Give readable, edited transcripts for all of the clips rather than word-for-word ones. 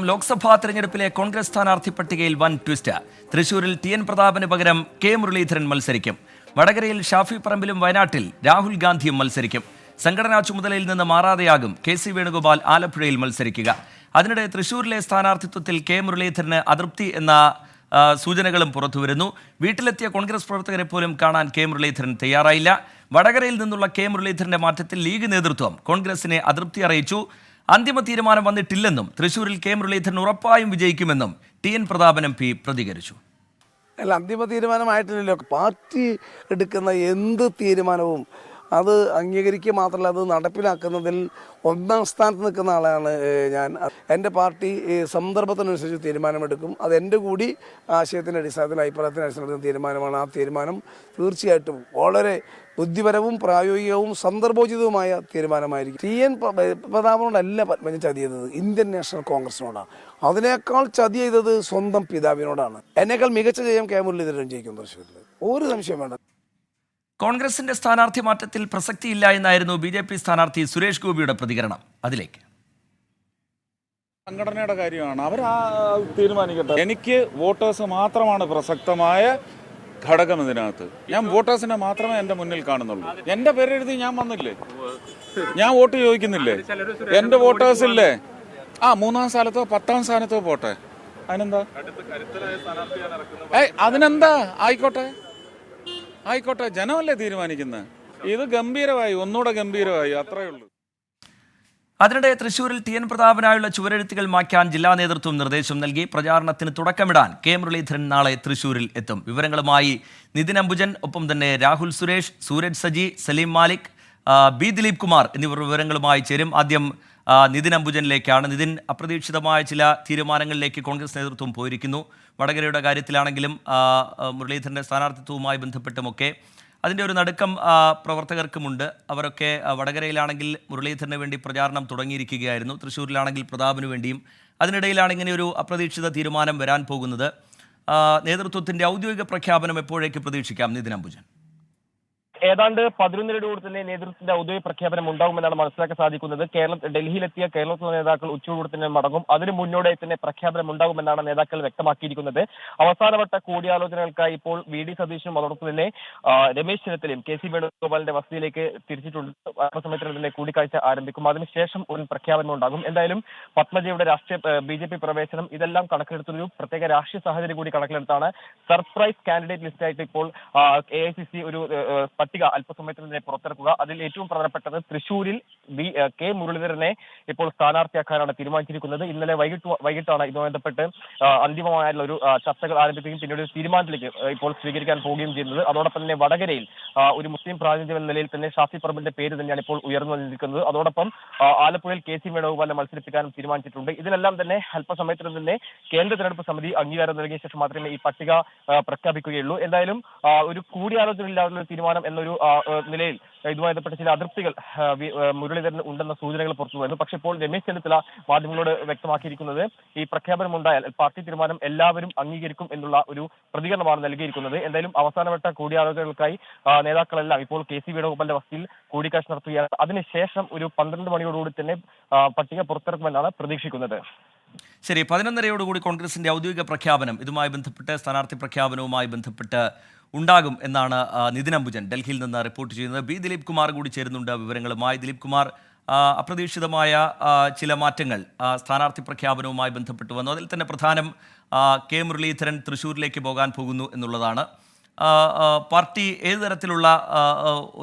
ലോക്സഭാ തെരഞ്ഞെടുപ്പിലെ കോൺഗ്രസ് സ്ഥാനാർത്ഥി പട്ടികയിൽ വൻ ട്വിസ്റ്റ്. തൃശൂരിൽ ടി.എൻ. പ്രതാപന് പകരം കെ. മുരളീധരൻ മത്സരിക്കും. വടകരയിൽ ഷാഫി പറമ്പിലും വയനാട്ടിൽ രാഹുൽ ഗാന്ധിയും മത്സരിക്കും. സംഘടനാ ചുമതലയിൽ നിന്ന് മാറാതെയാകും കെ.സി. വേണുഗോപാൽ ആലപ്പുഴയിൽ മത്സരിക്കുക. അതിനിടെ തൃശൂരിലെ സ്ഥാനാർത്ഥിത്വത്തിൽ കെ. മുരളീധരന് അതൃപ്തി എന്ന സൂചനകളും പുറത്തുവരുന്നു. വീട്ടിലെത്തിയ കോൺഗ്രസ് പ്രവർത്തകരെ പോലും കാണാൻ കെ. മുരളീധരൻ തയ്യാറായില്ല. വടകരയിൽ നിന്നുള്ള കെ. മുരളീധരന്റെ മാറ്റത്തിൽ ലീഗ് നേതൃത്വം കോൺഗ്രസിനെ അതൃപ്തി അറിയിച്ചു. അന്തിമ തീരുമാനം വന്നിട്ടില്ലെന്നും തൃശൂരിൽ കെ. മുരളീധരൻ ഉറപ്പായും വിജയിക്കുമെന്നും ടി.എൻ. പ്രതാപൻ എം പി പ്രതികരിച്ചു. അല്ല, അന്തിമ തീരുമാനമായിട്ടില്ലല്ലോ. പാർട്ടി എടുക്കുന്ന എന്ത് തീരുമാനവും അത് അംഗീകരിക്കുക മാത്രമല്ല അത് നടപ്പിലാക്കുന്നതിൽ ഒന്നാം സ്ഥാനത്ത് നിൽക്കുന്ന ആളാണ് ഞാൻ. എൻ്റെ പാർട്ടി സന്ദർഭത്തിനനുസരിച്ച് തീരുമാനമെടുക്കും. അത് എൻ്റെ കൂടി ആശയത്തിൻ്റെ അടിസ്ഥാനത്തിൽ അഭിപ്രായത്തിൻ്റെ അടിസ്ഥാനത്തിൽ തീരുമാനമാണ്. ആ തീരുമാനം തീർച്ചയായിട്ടും വളരെ ബുദ്ധിപരവും പ്രായോഗികവും സന്ദർഭോചിതവുമായ തീരുമാനമായിരിക്കും. ടി.എൻ. പ്രതാപനോടല്ല പത്മജൻ ചതി ചെയ്തത്, ഇന്ത്യൻ നാഷണൽ കോൺഗ്രസിനോടാണ്. അതിനേക്കാൾ ചതി ചെയ്തത് സ്വന്തം പിതാവിനോടാണ്. എന്നേക്കാൾ മികച്ച ജയം കെ. മുരളീധരൻ ജയിക്കും തൃശ്ശൂരിൽ, ഒരു സംശയം വേണ്ട. കോൺഗ്രസിന്റെ സ്ഥാനാർത്ഥി മാറ്റത്തിൽ പ്രസക്തിയില്ല എന്നായിരുന്നു ബി.ജെ.പി. സ്ഥാനാർത്ഥി സുരേഷ് ഗോപിയുടെ പ്രതികരണം. അതിലേക്ക് സംഘടനയുടെ കാര്യമാണ്, അവർ തീരുമാനിക്കട്ടെ. എനിക്ക് വോട്ടേഴ്സ് മാത്രമാണ് പ്രസക്തമായ ഘടകം ഇതിനകത്ത്. ഞാൻ വോട്ടേഴ്സിനെ മാത്രമേ എൻ്റെ മുന്നിൽ കാണുന്നുള്ളൂ. എൻ്റെ പേരെഴുതി ഞാൻ വന്നില്ലേ, ഞാൻ വോട്ട് ചോദിക്കുന്നില്ലേ, എൻ്റെ വോട്ടേഴ്സ് ഇല്ലേ. മൂന്നാം സ്ഥാനത്തോ 10ാം സ്ഥാനത്തോ പോട്ടെ, അതിനെന്താ, അതിനെന്താ, ആയിക്കോട്ടെ, ജനമല്ലേ തീരുമാനിക്കുന്നത്. ഇത് ഗംഭീരമായി, ഒന്നുകൂടെ ഗംഭീരമായി, അത്രയേ ഉള്ളൂ. അതിനിടെ തൃശൂരിൽ ടി.എൻ. പ്രതാപനായുള്ള ചുവരെഴുത്തുകൾ മായ്ക്കാൻ ജില്ലാ നേതൃത്വം നിർദ്ദേശം നൽകി. പ്രചാരണത്തിന് തുടക്കമിടാൻ കെ. മുരളീധരൻ നാളെ തൃശൂരിൽ എത്തും. വിവരങ്ങളുമായി നിതിൻ അംബുജൻ, ഒപ്പം തന്നെ രാഹുൽ സുരേഷ്, സൂരജ് സജി, സലീം മാലിക്, ബി. ദിലീപ് കുമാർ എന്നിവർ വിവരങ്ങളുമായി ചേരും. ആദ്യം നിതിൻ അംബുജനിലേക്കാണ്. നിതിൻ, അപ്രതീക്ഷിതമായ ചില തീരുമാനങ്ങളിലേക്ക് കോൺഗ്രസ് നേതൃത്വം പോയിരിക്കുന്നു. വടകരയുടെ കാര്യത്തിലാണെങ്കിലും മുരളീധരൻ്റെ സ്ഥാനാർത്ഥിത്വവുമായി ബന്ധപ്പെട്ടുമൊക്കെ അതിൻ്റെ ഒരു നടുക്കം പ്രവർത്തകർക്കുമുണ്ട്. അവരൊക്കെ വടകരയിലാണെങ്കിൽ മുരളീധരന് വേണ്ടി പ്രചാരണം തുടങ്ങിയിരിക്കുകയായിരുന്നു, തൃശ്ശൂരിലാണെങ്കിൽ പ്രതാപന് വേണ്ടിയും. അതിനിടയിലാണ് ഇങ്ങനെയൊരു അപ്രതീക്ഷിത തീരുമാനം വരാൻ പോകുന്നത്. നേതൃത്വത്തിൻ്റെ ഔദ്യോഗിക പ്രഖ്യാപനം എപ്പോഴേക്ക് പ്രതീക്ഷിക്കാം, നിതിൻ അംബുജൻ? ഏതാണ്ട് 11 തന്നെ നേതൃത്വത്തിന്റെ ഔദ്യോഗിക പ്രഖ്യാപനം ഉണ്ടാകുമെന്നാണ് മനസ്സിലാക്കാൻ സാധിക്കുന്നത്. ഡൽഹിയിലെത്തിയ കേരളത്തിലെ നേതാക്കൾ ഉച്ചയോടെ തന്നെ മടങ്ങും. അതിന് മുന്നോടിയായി തന്നെ പ്രഖ്യാപനം ഉണ്ടാകുമെന്നാണ് നേതാക്കൾ വ്യക്തമാക്കിയിരിക്കുന്നത്. അവസാനവട്ട കൂടിയാലോചനകൾക്കായി ഇപ്പോൾ വി.ഡി. സതീശനും അതോടൊപ്പം തന്നെ രമേശ് ചെന്നിത്തലയും കെ.സി. വേണുഗോപാലിന്റെ വസതിയിലേക്ക് തിരിച്ചിട്ടുണ്ട്. അല്പസമയത്തിന് തന്നെ കൂടിക്കാഴ്ച ആരംഭിക്കും. അതിനുശേഷം ഒരു പ്രഖ്യാപനം ഉണ്ടാകും. എന്തായാലും പത്മജയുടെ ബി.ജെ.പി. പ്രവേശനം ഇതെല്ലാം കണക്കിലെടുത്തൊരു പ്രത്യേക രാഷ്ട്രീയ സാഹചര്യം കൂടി കണക്കിലെടുത്താണ് സർപ്രൈസ് കാൻഡിഡേറ്റ് ലിസ്റ്റായിട്ട് ഇപ്പോൾ AICC ഒരു പട്ടിക അല്പസമയത്തിൽ തന്നെ പുറത്തിറക്കുക. അതിൽ ഏറ്റവും പ്രധാനപ്പെട്ടത് തൃശൂരിൽ കെ. മുരളീധരനെ ഇപ്പോൾ സ്ഥാനാർത്ഥിയാക്കാനാണ് തീരുമാനിച്ചിരിക്കുന്നത്. ഇന്നലെ വൈകിട്ടാണ് ഇതുമായി ബന്ധപ്പെട്ട് അന്തിമമായുള്ള ഒരു ചർച്ചകൾ ആരംഭിക്കുകയും പിന്നീട് ഒരു തീരുമാനത്തിലേക്ക് ഇപ്പോൾ സ്വീകരിക്കാൻ പോവുകയും ചെയ്യുന്നത്. അതോടൊപ്പം തന്നെ വടകരയിൽ ഒരു മുസ്ലിം പ്രാതിനിധ്യം എന്ന നിലയിൽ തന്നെ ഷാഫി പറമ്പിന്റെ പേര് തന്നെയാണ് ഇപ്പോൾ ഉയർന്നു വന്നിരിക്കുന്നത്. അതോടൊപ്പം ആലപ്പുഴയിൽ കെ.സി. വേണുഗോപാലിനെ മത്സരിപ്പിക്കാനും തീരുമാനിച്ചിട്ടുണ്ട്. ഇതിലെല്ലാം തന്നെ അല്പസമയത്തിന് തന്നെ കേന്ദ്ര തെരഞ്ഞെടുപ്പ് സമിതി അംഗീകാരം നൽകിയ ശേഷം മാത്രമേ ഈ പട്ടിക പ്രഖ്യാപിക്കുകയുള്ളൂ. എന്തായാലും ഒരു കൂടിയാലോചനയില്ലാത്ത തീരുമാനം എന്നൊരു നിലയിൽ ഇതുമായി ബന്ധപ്പെട്ട ചില അതൃപ്തികൾ മുരളീധരൻ ഉണ്ടെന്ന സൂചനകൾ പുറത്തു വരുന്നു. പക്ഷേ ഇപ്പോൾ രമേശ് ചെന്നിത്തല മാധ്യമങ്ങളോട് വ്യക്തമാക്കിയിരിക്കുന്നത് ഈ പ്രഖ്യാപനം ഉണ്ടായാൽ പാർട്ടി തീരുമാനം എല്ലാവരും അംഗീകരിക്കും എന്നുള്ള ഒരു പ്രതികരണമാണ് നൽകിയിരിക്കുന്നത്. എന്തായാലും അവസാനവട്ട കൂടിയാലോചനകൾക്കായി നേതാക്കളെല്ലാം ഇപ്പോൾ കെ.സി. വേണുഗോപാലിന്റെ വസതിയിൽ കൂടിക്കാഴ്ച നടത്തുകയാണ്. അതിനുശേഷം ഒരു 12 മണിയോടുകൂടി തന്നെ പട്ടിക പുറത്തിറക്കുമെന്നാണ് പ്രതീക്ഷിക്കുന്നത്. ശരി, 11:30 കോൺഗ്രസിന്റെ ഔദ്യോഗിക പ്രഖ്യാപനം ഇതുമായി ബന്ധപ്പെട്ട് സ്ഥാനാർത്ഥി പ്രഖ്യാപനവുമായി ബന്ധപ്പെട്ട് ഉണ്ടാകും എന്നാണ് നിതിൻ അംബുജൻ ഡൽഹിയിൽ നിന്ന് റിപ്പോർട്ട് ചെയ്യുന്നത്. ബി. ദിലീപ് കുമാർ കൂടി ചേരുന്നുണ്ട് വിവരങ്ങളുമായി. ദിലീപ് കുമാർ, അപ്രതീക്ഷിതമായ ചില മാറ്റങ്ങൾ സ്ഥാനാർത്ഥി പ്രഖ്യാപനവുമായി ബന്ധപ്പെട്ട് വന്നു. അതിൽ തന്നെ പ്രധാനം കെ. മുരളീധരൻ തൃശ്ശൂരിലേക്ക് പോകാൻ പോകുന്നു എന്നുള്ളതാണ്. പാർട്ടി ഏത് തരത്തിലുള്ള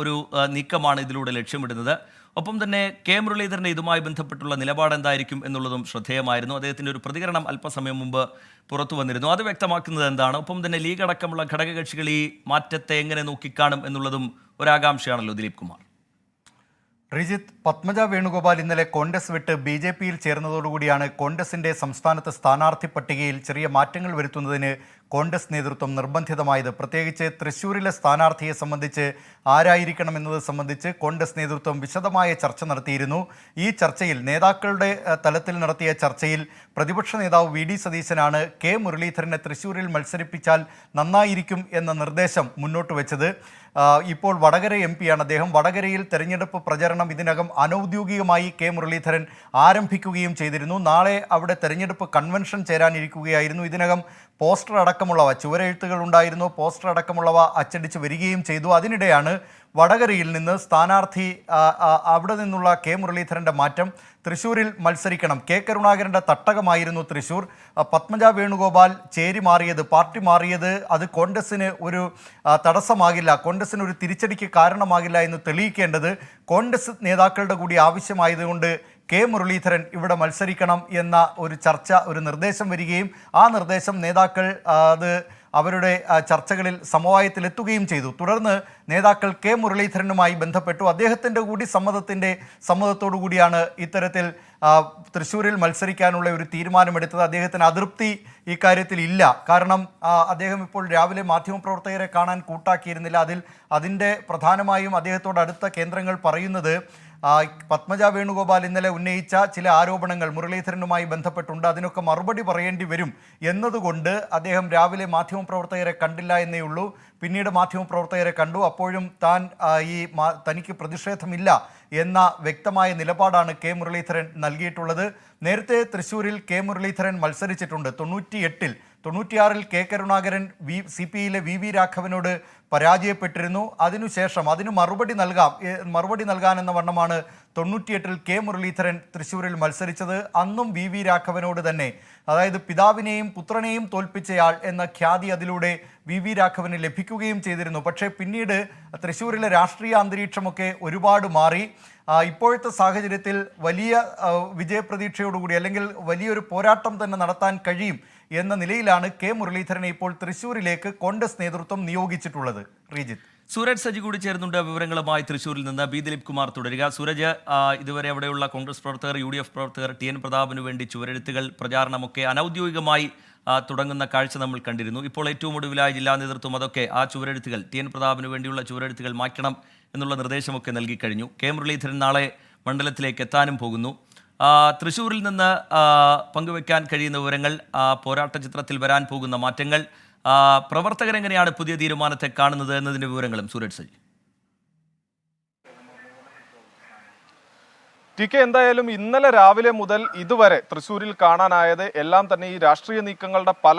ഒരു നീക്കമാണ് ഇതിലൂടെ ലക്ഷ്യമിടുന്നത്? ഒപ്പം തന്നെ കെ. മുരളീധരൻ്റെ ഇതുമായി ബന്ധപ്പെട്ടുള്ള നിലപാട് എന്തായിരിക്കും എന്നുള്ളതും ശ്രദ്ധേയമായിരുന്നു. അദ്ദേഹത്തിൻ്റെ ഒരു പ്രതികരണം അല്പസമയം മുമ്പ് പുറത്തു വന്നിരുന്നു. അത് വ്യക്തമാക്കുന്നത് എന്താണ്? ഒപ്പം തന്നെ ലീഗ് അടക്കമുള്ള ഘടകകക്ഷികൾ ഈ മാറ്റത്തെ എങ്ങനെ നോക്കിക്കാണും എന്നുള്ളതും ഒരാകാംക്ഷയാണല്ലോ ദിലീപ് കുമാർ. റിജിത്ത്, പത്മജ വേണുഗോപാൽ ഇന്നലെ കോൺഗ്രസ് വിട്ട് BJPയിൽ ചേർന്നതോടുകൂടിയാണ് കോൺഗ്രസിൻ്റെ സംസ്ഥാനത്ത് സ്ഥാനാർത്ഥി പട്ടികയിൽ ചെറിയ മാറ്റങ്ങൾ വരുത്തുന്നതിന് കോൺഗ്രസ് നേതൃത്വം നിർബന്ധിതമായത്. പ്രത്യേകിച്ച് തൃശ്ശൂരിലെ സ്ഥാനാർത്ഥിയെ സംബന്ധിച്ച് ആരായിരിക്കണം എന്നത് സംബന്ധിച്ച് കോൺഗ്രസ് നേതൃത്വം വിശദമായ ചർച്ച നടത്തിയിരുന്നു. ഈ ചർച്ചയിൽ നേതാക്കളുടെ തലത്തിൽ നടത്തിയ ചർച്ചയിൽ പ്രതിപക്ഷ നേതാവ് വി.ഡി. സതീശനാണ് കെ. മുരളീധരനെ തൃശ്ശൂരിൽ മത്സരിപ്പിച്ചാൽ നന്നായിരിക്കും എന്ന നിർദ്ദേശം മുന്നോട്ട് വെച്ചത്. ഇപ്പോൾ വടകര MP ആണ് അദ്ദേഹം. വടകരയിൽ തെരഞ്ഞെടുപ്പ് പ്രചരണം ഇതിനകം അനൗദ്യോഗികമായി കെ മുരളീധരൻ ആരംഭിക്കുകയും ചെയ്തിരുന്നു. നാളെ അവിടെ തെരഞ്ഞെടുപ്പ് കൺവെൻഷൻ ചേരാനിരിക്കുകയായിരുന്നു. ഇതിനകം പോസ്റ്റർ അടക്കമുള്ളവ, ചുവരെഴുത്തുകൾ ഉണ്ടായിരുന്നു, പോസ്റ്റർ അടക്കമുള്ളവ അച്ചടിച്ച് വരികയും ചെയ്തു. അതിനിടെയാണ് വടകരയിൽ നിന്ന് സ്ഥാനാർത്ഥി അവിടെ നിന്നുള്ള കെ മുരളീധരൻ്റെ മാറ്റം. തൃശ്ശൂരിൽ മത്സരിക്കണം. കെ കരുണാകരൻ്റെ തട്ടകമായിരുന്നു തൃശ്ശൂർ. പത്മജ വേണുഗോപാൽ ചേരി മാറിയത്, പാർട്ടി മാറിയത് അത് കോൺഗ്രസിന് ഒരു തടസ്സമാകില്ല, കോൺഗ്രസിന് ഒരു തിരിച്ചടിക്ക് കാരണമാകില്ല എന്ന് തെളിയിക്കേണ്ടത് കോൺഗ്രസ് നേതാക്കളുടെ കൂടി ആവശ്യമായതുകൊണ്ട് കെ മുരളീധരൻ ഇവിടെ മത്സരിക്കണം എന്ന ഒരു ചർച്ച, ഒരു നിർദ്ദേശം വരികയും ആ നിർദ്ദേശം നേതാക്കൾ അത് അവരുടെ ചർച്ചകളിൽ സമവായത്തിലെത്തുകയും ചെയ്തു. തുടർന്ന് നേതാക്കൾ കെ മുരളീധരനുമായി ബന്ധപ്പെട്ടു. അദ്ദേഹത്തിൻ്റെ കൂടി സമ്മതത്തോടു കൂടിയാണ് ഇത്തരത്തിൽ തൃശ്ശൂരിൽ മത്സരിക്കാനുള്ള ഒരു തീരുമാനമെടുത്തത്. അദ്ദേഹത്തിന് അതൃപ്തി ഇക്കാര്യത്തിൽ ഇല്ല. കാരണം അദ്ദേഹം ഇപ്പോൾ രാവിലെ മാധ്യമപ്രവർത്തകരെ കാണാൻ കൂട്ടാക്കിയിരുന്നില്ല. അതിൻ്റെ പ്രധാനമായും അദ്ദേഹത്തോട് അടുത്ത കേന്ദ്രങ്ങൾ പറയുന്നത് പത്മജ വേണുഗോപാൽ ഇന്നലെ ഉന്നയിച്ച ചില ആരോപണങ്ങൾ മുരളീധരനുമായി ബന്ധപ്പെട്ടുണ്ട്, അതിനൊക്കെ മറുപടി പറയേണ്ടി വരും എന്നതുകൊണ്ട് അദ്ദേഹം രാവിലെ മാധ്യമപ്രവർത്തകരെ കണ്ടില്ല എന്നേ ഉള്ളൂ. പിന്നീട് മാധ്യമപ്രവർത്തകരെ കണ്ടു. അപ്പോഴും തനിക്ക് പ്രതിഷേധമില്ല എന്ന വ്യക്തമായ നിലപാടാണ് കെ മുരളീധരൻ നൽകിയിട്ടുള്ളത്. നേരത്തെ തൃശ്ശൂരിൽ കെ മുരളീധരൻ മത്സരിച്ചിട്ടുണ്ട്. 98-ൽ കെ കരുണാകരൻ CPIയിലെ വി രാഘവനോട് പരാജയപ്പെട്ടിരുന്നു. അതിനുശേഷം അതിന് മറുപടി നൽകാനെന്ന വണ്ണമാണ് 98-ൽ കെ മുരളീധരൻ തൃശ്ശൂരിൽ മത്സരിച്ചത്. അന്നും വി രാഘവനോട് തന്നെ, അതായത് പിതാവിനെയും പുത്രനെയും തോൽപ്പിച്ചയാൾ എന്ന ഖ്യാതി അതിലൂടെ വി രാഘവന് ലഭിക്കുകയും ചെയ്തിരുന്നു. പക്ഷേ പിന്നീട് തൃശ്ശൂരിലെ രാഷ്ട്രീയ അന്തരീക്ഷമൊക്കെ ഒരുപാട് മാറി. ഇപ്പോഴത്തെ സാഹചര്യത്തിൽ വലിയ വിജയപ്രതീക്ഷയോടുകൂടി അല്ലെങ്കിൽ വലിയൊരു പോരാട്ടം തന്നെ നടത്താൻ കഴിയും എന്ന നിലയിലാണ് കെ മുരളീധരനെ ഇപ്പോൾ തൃശ്ശൂരിലേക്ക് കോൺഗ്രസ് നേതൃത്വം നിയോഗിച്ചിട്ടുള്ളത്. റീജിത്ത്, സൂരജ് സജി കൂടി ചേരുന്നുണ്ട് വിവരങ്ങളുമായി തൃശ്ശൂരിൽ നിന്ന്. ബി ദിലീപ് കുമാർ തുടരുക. സൂരജ്, ഇതുവരെ അവിടെയുള്ള കോൺഗ്രസ് പ്രവർത്തകർ, UDF പ്രവർത്തകർ, TN പ്രതാപന് വേണ്ടി ചുവരെഴുത്തുകൾ, പ്രചാരണമൊക്കെ അനൗദ്യോഗികമായി തുടങ്ങുന്ന കാഴ്ച നമ്മൾ കണ്ടിരുന്നു. ഇപ്പോൾ ഏറ്റവും ഒടുവിലായി ജില്ലാ നേതൃത്വം അതൊക്കെ ആ ചുവരെഴുത്തുകൾ, TN പ്രതാപന് വേണ്ടിയുള്ള ചുവരെഴുത്തുകൾ മാറ്റണം എന്നുള്ള നിർദ്ദേശമൊക്കെ നൽകിക്കഴിഞ്ഞു. കെ മുരളീധരൻ നാളെ മണ്ഡലത്തിലേക്ക് എത്താനും പോകുന്നു. തൃശ്ശൂരിൽ നിന്ന് പങ്കുവെക്കാൻ കഴിയുന്ന വിവരങ്ങൾ, പോരാട്ട ചിത്രത്തിൽ വരാൻ പോകുന്ന മാറ്റങ്ങൾ, പ്രവർത്തകരെങ്ങനെയാണ് പുതിയ തീരുമാനത്തെ കാണുന്നത് എന്നതിൻ്റെ വിവരങ്ങളും സൂരജ് സജി. TK, എന്തായാലും ഇന്നലെ രാവിലെ മുതൽ ഇതുവരെ തൃശ്ശൂരിൽ കാണാനായത് എല്ലാം തന്നെ ഈ രാഷ്ട്രീയ നീക്കങ്ങളുടെ പല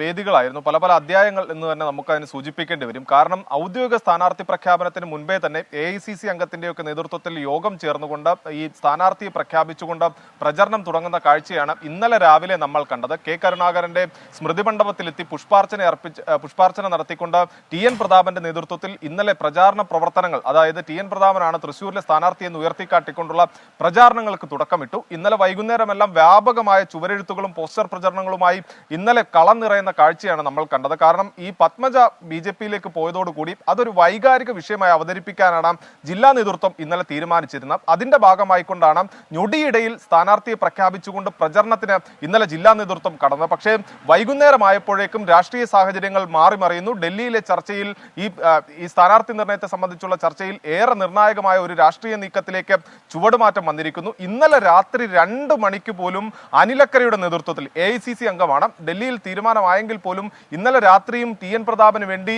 വേദികളായിരുന്നു, പല അധ്യായങ്ങൾ എന്ന് തന്നെ നമുക്കതിന് സൂചിപ്പിക്കേണ്ടി വരും. കാരണം ഔദ്യോഗിക സ്ഥാനാർത്ഥി പ്രഖ്യാപനത്തിന് മുൻപേ തന്നെ AICC അംഗത്തിന്റെയൊക്കെ നേതൃത്വത്തിൽ യോഗം ചേർന്നുകൊണ്ട് ഈ സ്ഥാനാർത്ഥിയെ പ്രഖ്യാപിച്ചുകൊണ്ട് പ്രചരണം തുടങ്ങുന്ന കാഴ്ചയാണ് ഇന്നലെ രാവിലെ നമ്മൾ കണ്ടത്. കെ കരുണാകരന്റെ സ്മൃതി മണ്ഡപത്തിലെത്തി പുഷ്പാർച്ചന നടത്തിക്കൊണ്ട് TN പ്രതാപന്റെ നേതൃത്വത്തിൽ ഇന്നലെ പ്രചാരണ പ്രവർത്തനങ്ങൾ, അതായത് TN പ്രതാപനാണ് തൃശ്ശൂരിലെ സ്ഥാനാർത്ഥി എന്ന് ഉയർത്തിക്കാട്ടിക്കൊണ്ടുള്ള പ്രചാരണങ്ങൾക്ക് തുടക്കമിട്ടു. ഇന്നലെ വൈകുന്നേരമെല്ലാം വ്യാപകമായ ചുവരെഴുത്തുകളും പോസ്റ്റർ പ്രചരണങ്ങളുമായി ഇന്നലെ കളം നിറയുന്ന കാഴ്ചയാണ് നമ്മൾ കണ്ടത്. കാരണം ഈ പത്മജ BJPയിലേക്ക് പോയതോടുകൂടി അതൊരു വൈകാരിക വിഷയമായി അവതരിപ്പിക്കാനാണ് ജില്ലാ നേതൃത്വം ഇന്നലെ തീരുമാനിച്ചിരുന്നത്. അതിന്റെ ഭാഗമായിക്കൊണ്ടാണ് ഞൊടിയിടയിൽ സ്ഥാനാർത്ഥിയെ പ്രഖ്യാപിച്ചുകൊണ്ട് പ്രചരണത്തിന് ഇന്നലെ ജില്ലാ നേതൃത്വം കടന്നത്. പക്ഷേ വൈകുന്നേരമായപ്പോഴേക്കും രാഷ്ട്രീയ സാഹചര്യങ്ങൾ മാറിമറിയുന്നു. ഡൽഹിയിലെ ചർച്ചയിൽ ഈ സ്ഥാനാർത്ഥി നിർണയത്തെ സംബന്ധിച്ചുള്ള ചർച്ചയിൽ ഏറെ നിർണായകമായ ഒരു രാഷ്ട്രീയ നീക്കത്തിലേക്ക് ചുവടുമാറ്റം വന്നിരിക്കുന്നു. ഇന്നലെ രാത്രി 2 മണിക്ക് പോലും അനിലക്കരയുടെ നേതൃത്വത്തിൽ, AICC അംഗമാണ്, ഡൽഹിയിൽ തീരുമാനമായെങ്കിൽ പോലും ഇന്നലെ രാത്രിയും TN പ്രതാപന് വേണ്ടി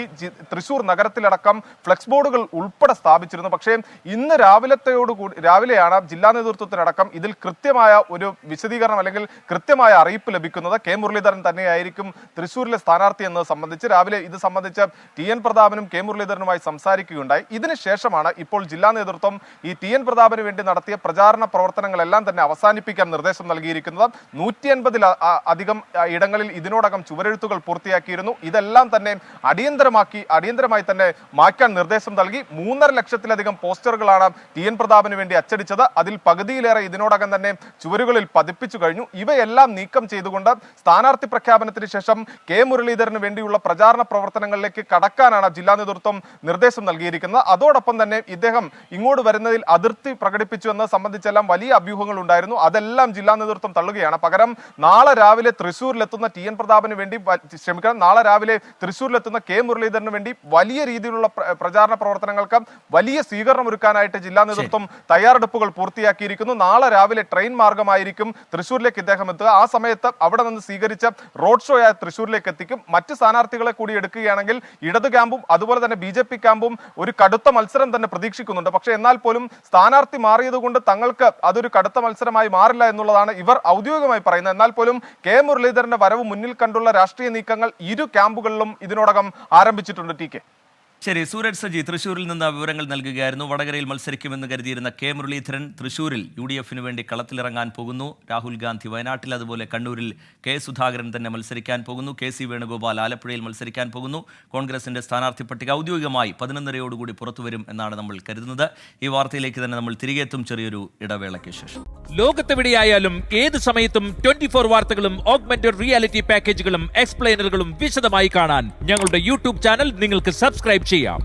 തൃശ്ശൂർ നഗരത്തിലടക്കം ഫ്ലെക്സ് ബോർഡുകൾ ഉൾപ്പെടെ സ്ഥാപിച്ചിരുന്നു. പക്ഷേ ഇന്ന് രാവിലെയാണ് ജില്ലാ നേതൃത്വത്തിനടക്കം ഇതിൽ കൃത്യമായ ഒരു വിശദീകരണം അല്ലെങ്കിൽ കൃത്യമായ അറിയിപ്പ് ലഭിക്കുന്നത്. കെ മുരളീധരൻ തന്നെയായിരിക്കും തൃശ്ശൂരിലെ സ്ഥാനാർത്ഥി എന്നത് സംബന്ധിച്ച് രാവിലെ ഇത് സംബന്ധിച്ച് TN പ്രതാപനും കെ മുരളീധരനുമായി സംസാരിക്കുകയുണ്ടായി. ഇതിനുശേഷമാണ് ഇപ്പോൾ ജില്ലാ നേതൃത്വം ഈ TN പ്രതാപന് വേണ്ടി നടത്തിയ പ്രചാരണ പ്രവർത്തനങ്ങളെല്ലാം തന്നെ അവസാനിപ്പിക്കാൻ നിർദ്ദേശം നൽകിയിരിക്കുന്നത്. 150-ൽ അധികം ഇടങ്ങളിൽ ഇതിനോടകം ചുവരെഴുത്തുകൾ പൂർത്തിയാക്കിയിരുന്നു. ഇതെല്ലാം തന്നെ അടിയന്തരമായി തന്നെ മാറ്റാൻ നിർദ്ദേശം നൽകി. 3.5 ലക്ഷത്തിലധികം പോസ്റ്ററുകളാണ് TN പ്രതാപന് വേണ്ടി അച്ചടിച്ചത്. അതിൽ പകുതിയിലേറെ ഇതിനോടകം തന്നെ ചുവരുകളിൽ പതിപ്പിച്ചു കഴിഞ്ഞു. ഇവയെല്ലാം നീക്കം ചെയ്തുകൊണ്ട് സ്ഥാനാർത്ഥി പ്രഖ്യാപനത്തിന് ശേഷം കെ മുരളീധരന് വേണ്ടിയുള്ള പ്രചാരണ പ്രവർത്തനങ്ങളിലേക്ക് കടക്കാനാണ് ജില്ലാ നേതൃത്വം നിർദ്ദേശം നൽകിയിരിക്കുന്നത്. അതോടൊപ്പം തന്നെ ഇദ്ദേഹം ഇങ്ങോട്ട് വരുന്നതിൽ അതൃപ്തി പ്രകടിപ്പിച്ചു എന്ന് സംബന്ധിച്ചെല്ലാം വലിയ അഭ്യൂഹങ്ങൾ ഉണ്ടായിരുന്നു. അതെല്ലാം ജില്ലാ നേതൃത്വം തള്ളുകയാണ്. പകരം നാളെ രാവിലെ തൃശ്ശൂരിലെത്തുന്ന TN പ്രതാപന് വേണ്ടി നാളെ രാവിലെ തൃശ്ശൂരിലെത്തുന്ന കെ മുരളീധരന് വേണ്ടി വലിയ രീതിയിലുള്ള പ്രചാരണ പ്രവർത്തനങ്ങൾക്ക് വലിയ സ്വീകരണം ഒരുക്കാനായിട്ട് ജില്ലാ നേതൃത്വം തയ്യാറെടുപ്പുകൾ പൂർത്തിയാക്കിയിരിക്കുന്നു. നാളെ രാവിലെ ട്രെയിൻ മാർഗമായിരിക്കും തൃശ്ശൂരിലേക്ക് ഇദ്ദേഹം എത്തുക. ആ സമയത്ത് അവിടെ നിന്ന് സ്വീകരിച്ച റോഡ് ഷോ ആയ തൃശ്ശൂരിലേക്ക് എത്തിക്കും. മറ്റ് സ്ഥാനാർത്ഥികളെ കൂടി എടുക്കുകയാണെങ്കിൽ ഇടത് ക്യാമ്പും അതുപോലെ തന്നെ BJP ക്യാമ്പും ഒരു കടുത്ത മത്സരം തന്നെ പ്രതീക്ഷിക്കുന്നുണ്ട്. പക്ഷേ എന്നാൽ പോലും സ്ഥാനാർത്ഥി മാറിയതുകൊണ്ട് തങ്ങൾക്ക് അതൊരു കടുത്ത മത്സരമായി മാറില്ല എന്നുള്ളതാണ് ഇവർ ഔദ്യോഗികമായി പറയുന്നത്. എന്നാൽ പോലും കെ മുരളീധരന്റെ വരവ് മുന്നിൽ കണ്ടുള്ള രാഷ്ട്രീയ നീക്കങ്ങൾ ഇരു ക്യാമ്പുകളിലും ഇതിനോടകം ആരംഭിച്ചിട്ടുണ്ട്. TK ശരി, സൂരജ് സജി തൃശ്ശൂരിൽ നിന്ന് വിവരങ്ങൾ നൽകുകയായിരുന്നു. വടകരയിൽ മത്സരിക്കുമെന്ന് കരുതിയിരുന്ന കെ മുരളീധരൻ തൃശ്ശൂരിൽ UDF വേണ്ടി കളത്തിലിറങ്ങാൻ പോകുന്നു. രാഹുൽ ഗാന്ധി വയനാട്ടിൽ, അതുപോലെ കണ്ണൂരിൽ കെ സുധാകരൻ തന്നെ മത്സരിക്കാൻ പോകുന്നു. KC വേണുഗോപാൽ ആലപ്പുഴയിൽ മത്സരിക്കാൻ പോകുന്നു. കോൺഗ്രസിന്റെ സ്ഥാനാർത്ഥി പട്ടിക ഔദ്യോഗികമായി 11:30 പുറത്തുവരും എന്നാണ് നമ്മൾ കരുതുന്നത്. ഈ വാർത്തയിലേക്ക് തന്നെ നമ്മൾ തിരികെ എത്തും ചെറിയൊരു ഇടവേളയ്ക്ക് ശേഷം. ലോകത്തെവിടെയായാലും ഏത് സമയത്തും 24 വാർത്തകളും ഓഗ്മെന്റഡ് റിയാലിറ്റി പാക്കേജുകളും എക്സ്പ്ലെയിനറുകളും വിശദമായി കാണാൻ ഞങ്ങളുടെ YouTube ചാനൽ നിങ്ങൾക്ക് സബ്സ്ക്രൈബ് ചെയ്യാം.